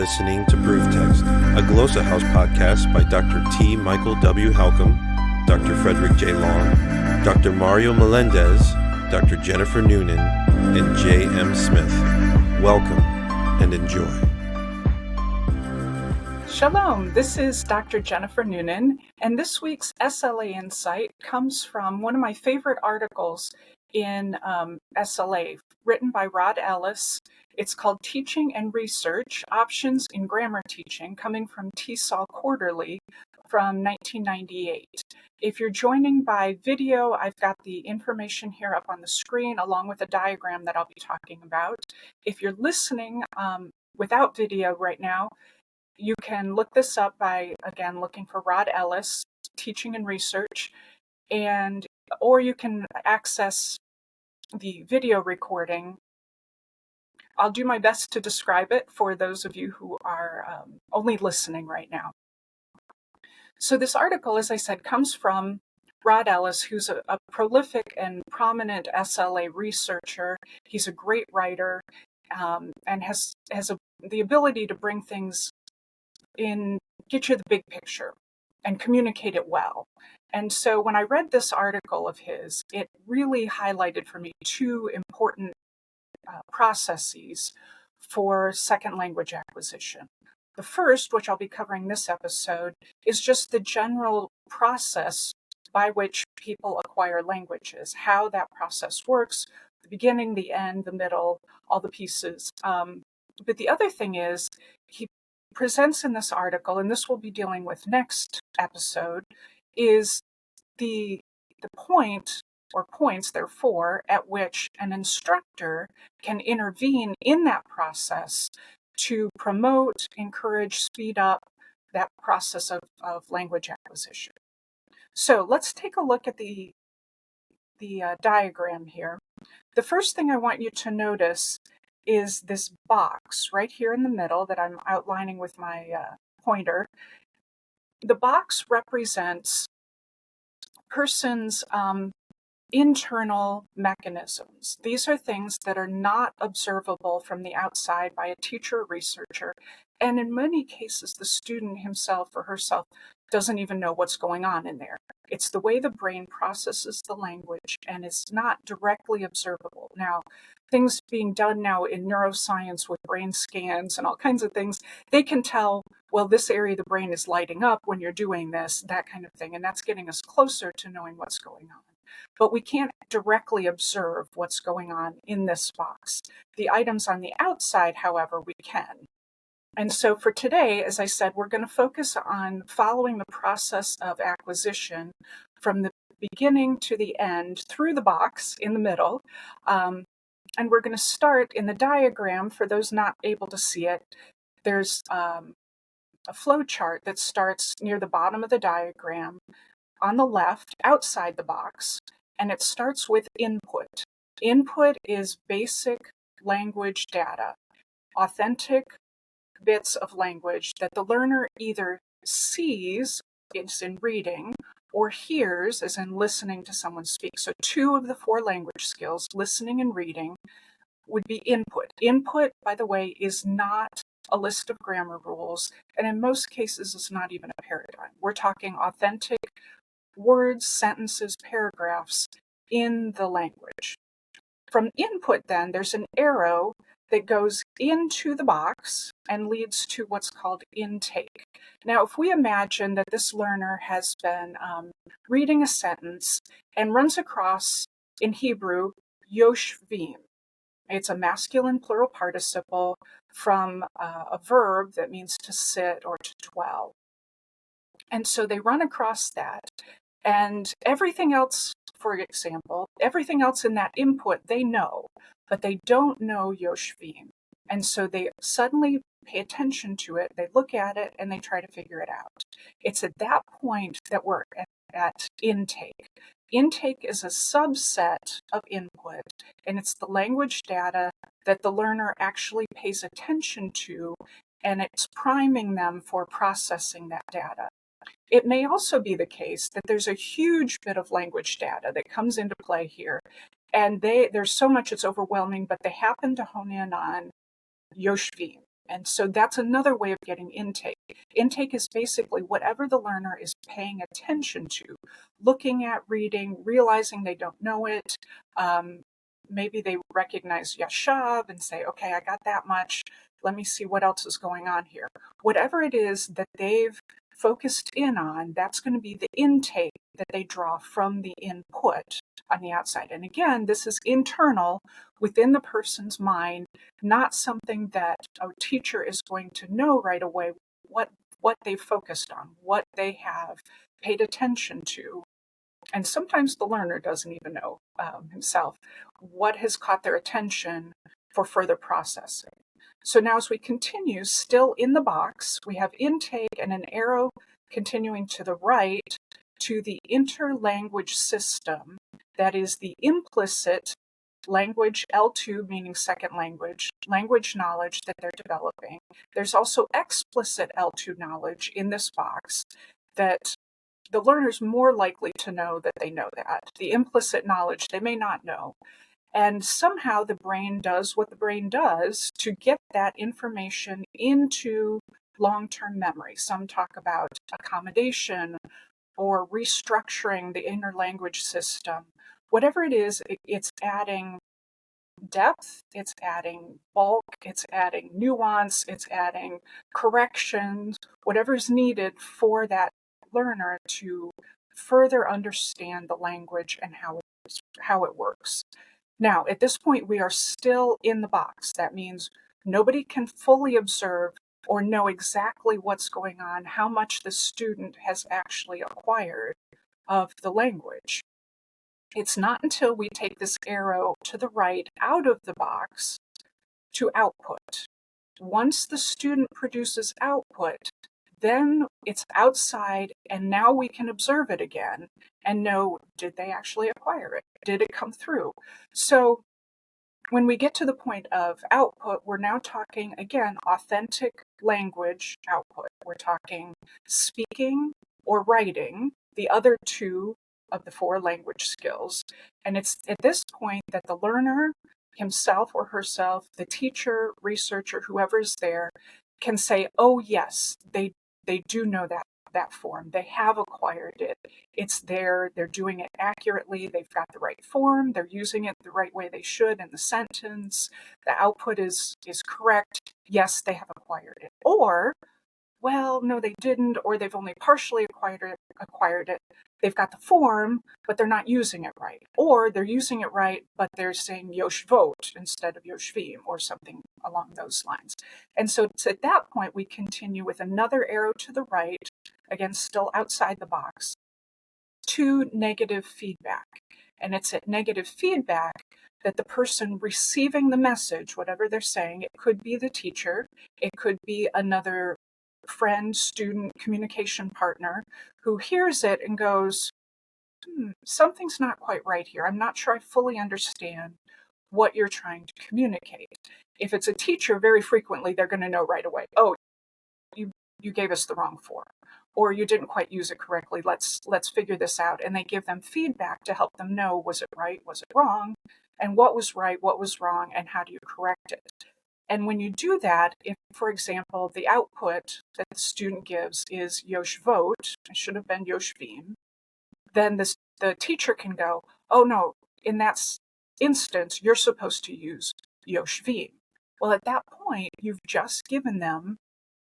listening to Proof Text, a Glossa House podcast by Dr. T. Michael W. Halcomb, Dr. Frederick J. Long, Dr. Mario Melendez, Dr. Jennifer Noonan, and J. M. Smith. Welcome and enjoy. Shalom, this is Dr. Jennifer Noonan, and this week's SLA Insight comes from one of my favorite articles in SLA, written by Rod Ellis. It's called Teaching and Research, Options in Grammar Teaching, coming from TESOL Quarterly from 1998. If you're joining by video, I've got the information here up on the screen, along with a diagram that I'll be talking about. If you're listening without video right now, you can look this up by, again, looking for Rod Ellis, Teaching and Research, or you can access the video recording. I'll do my best to describe it for those of you who are only listening right now. So this article, as I said, comes from Rod Ellis, who's a prolific and prominent SLA researcher. He's a great writer and has the ability to bring things in, get you the big picture and communicate it well. And so when I read this article of his, it really highlighted for me two important processes for second language acquisition. The first, which I'll be covering this episode, is just the general process by which people acquire languages, how that process works, the beginning, the end, the middle, all the pieces. But the other thing is, he presents in this article, and this we'll be dealing with next episode, is the point or points, therefore, at which an instructor can intervene in that process to promote, encourage, speed up that process of language acquisition. So let's take a look at the diagram here. The first thing I want you to notice is this box right here in the middle that I'm outlining with my pointer. The box represents person's internal mechanisms. These are things that are not observable from the outside by a teacher or researcher, and in many cases the student himself or herself doesn't even know what's going on in there. It's the way the brain processes the language, and it's not directly observable. Now, things being done now in neuroscience with brain scans and all kinds of things, they can tell, well, this area of the brain is lighting up when you're doing this, that kind of thing, and that's getting us closer to knowing what's going on. But we can't directly observe what's going on in this box. The items on the outside, however, we can. And so for today, as I said, we're going to focus on following the process of acquisition from the beginning to the end through the box in the middle. And we're going to start in the diagram. For those not able to see it, there's a flow chart that starts near the bottom of the diagram on the left, outside the box, and it starts with input. Input is basic language data, authentic bits of language that the learner either sees, it's in reading, or hears, as in listening to someone speak. So 2 of the 4 language skills, listening and reading, would be input. Input, by the way, is not a list of grammar rules, and in most cases it's not even a paradigm. We're talking authentic words, sentences, paragraphs in the language. From input, then, there's an arrow that goes into the box and leads to what's called intake. Now, if we imagine that this learner has been reading a sentence and runs across, in Hebrew, yoshvim. It's a masculine plural participle from a verb that means to sit or to dwell. And so they run across that. And everything else, for example, everything else in that input they know, but they don't know yoshvim. And so they suddenly pay attention to it, they look at it, and they try to figure it out. It's at that point that we're at intake. Intake is a subset of input, and it's the language data that the learner actually pays attention to, and it's priming them for processing that data. It may also be the case that there's a huge bit of language data that comes into play here, and there's so much it's overwhelming, but they happen to hone in on yoshvim. And so that's another way of getting intake. Intake is basically whatever the learner is paying attention to, looking at, reading, realizing they don't know it. Maybe they recognize yashav and say, okay, I got that much. Let me see what else is going on here. Whatever it is that they've focused in on, that's going to be the intake that they draw from the input on the outside. And again, this is internal within the person's mind, not something that a teacher is going to know right away what they've focused on, what they have paid attention to. And sometimes the learner doesn't even know himself what has caught their attention for further processing. So now as we continue, still in the box, we have intake and an arrow continuing to the right to the interlanguage system. That is the implicit language, L2 meaning second language knowledge that they're developing. There's also explicit L2 knowledge in this box that the learner's more likely to know that they know that. The implicit knowledge they may not know. And somehow the brain does what the brain does to get that information into long-term memory. Some talk about accommodation or restructuring the interlanguage system. Whatever it is, it's adding depth, it's adding bulk, it's adding nuance, it's adding corrections, whatever's needed for that learner to further understand the language and how it works. Now, at this point, we are still in the box. That means nobody can fully observe or know exactly what's going on, how much the student has actually acquired of the language. It's not until we take this arrow to the right out of the box to output. Once the student produces output, then it's outside, and now we can observe it again and know, did they actually acquire it? Did it come through? So when we get to the point of output, we're now talking, again, authentic language output. We're talking speaking or writing, the other two of the 4 language skills. And it's at this point that the learner himself or herself, the teacher, researcher, whoever's there, can say, oh yes, they do know that form. They have acquired it. It's there. They're doing it accurately. They've got the right form. They're using it the right way they should in the sentence. The output is correct. Yes, they have acquired it. Or, well, no, they didn't, or they've only partially acquired it. They've got the form, but they're not using it right. Or they're using it right, but they're saying yoshvot instead of yoshvim, or something along those lines. And so at that point, we continue with another arrow to the right, again, still outside the box, to negative feedback. And it's at negative feedback that the person receiving the message, whatever they're saying, it could be the teacher, it could be another friend, student, communication partner who hears it and goes, something's not quite right here. I'm not sure I fully understand what you're trying to communicate. If it's a teacher, very frequently they're going to know right away, oh, you gave us the wrong form, or you didn't quite use it correctly. Let's figure this out. And they give them feedback to help them know, was it right, was it wrong, and what was right, what was wrong, and how do you correct it? And when you do that, if, for example, the output that the student gives is yoshvot, it should have been yoshvim, then the teacher can go, oh no, in that instance, you're supposed to use yoshvim. Well, at that point, you've just given them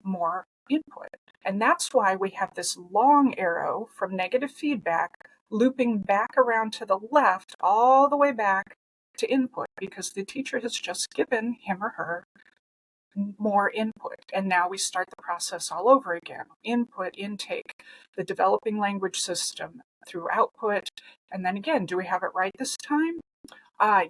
more input. And that's why we have this long arrow from negative feedback looping back around to the left, all the way back to input, because the teacher has just given him or her more input. And now we start the process all over again. Input, intake, the developing language system through output. And then again, do we have it right this time?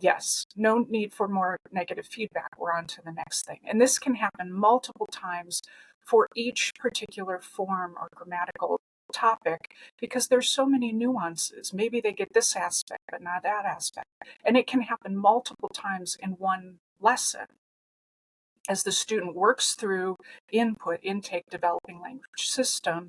Yes, no need for more negative feedback. We're on to the next thing. And this can happen multiple times for each particular form or grammatical topic, because there's so many nuances. Maybe they get this aspect, but not that aspect. And it can happen multiple times in one lesson as the student works through input, intake, developing language system,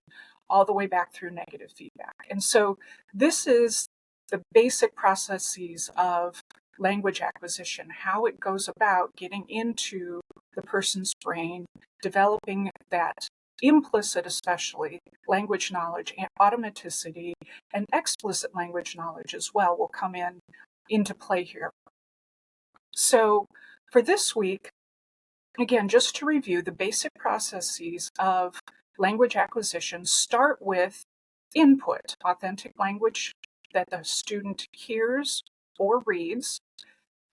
all the way back through negative feedback. And so this is the basic processes of language acquisition, how it goes about getting into the person's brain, developing that implicit, especially, language knowledge and automaticity, and explicit language knowledge as well will come into play here. So for this week, again, just to review, the basic processes of language acquisition start with input, authentic language that the student hears or reads,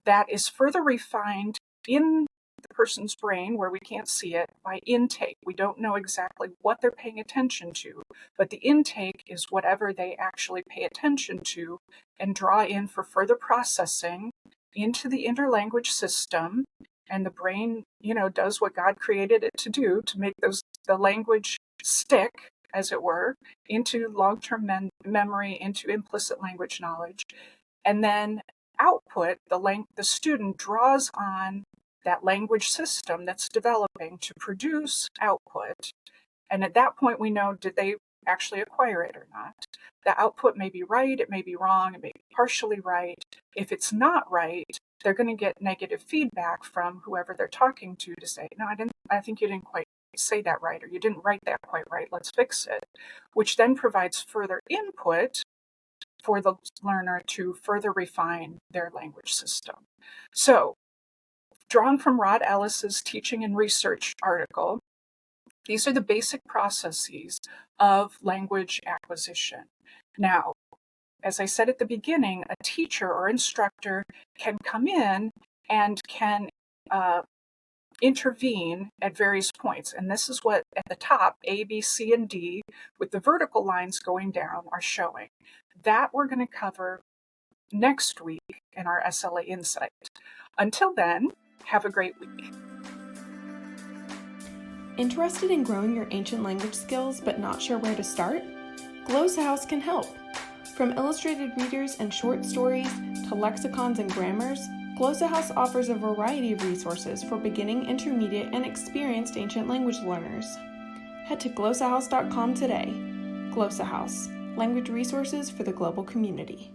that is further refined in the person's brain where we can't see it by intake. We don't know exactly what they're paying attention to, but the intake is whatever they actually pay attention to and draw in for further processing into the interlanguage system. And the brain, does what God created it to do, to make the language stick, as it were, into long-term memory, into implicit language knowledge. And then output, the student draws on that language system that's developing to produce output. And at that point, we know, did they actually acquire it or not? The output may be right, it may be wrong, it may be partially right. If it's not right, they're going to get negative feedback from whoever they're talking to say, no, I think you didn't quite say that right, or you didn't write that quite right, let's fix it, which then provides further input for the learner to further refine their language system. So, drawn from Rod Ellis's Teaching and Research article, these are the basic processes of language acquisition. Now, as I said at the beginning, a teacher or instructor can come in and can intervene at various points. And this is what at the top, A, B, C, and D, with the vertical lines going down, are showing. That we're going to cover next week in our SLA Insight. Until then, have a great week. Interested in growing your ancient language skills but not sure where to start? Glossa House can help. From illustrated readers and short stories to lexicons and grammars, Glossa House offers a variety of resources for beginning, intermediate, and experienced ancient language learners. Head to glossahouse.com today. Glossa House, language resources for the global community.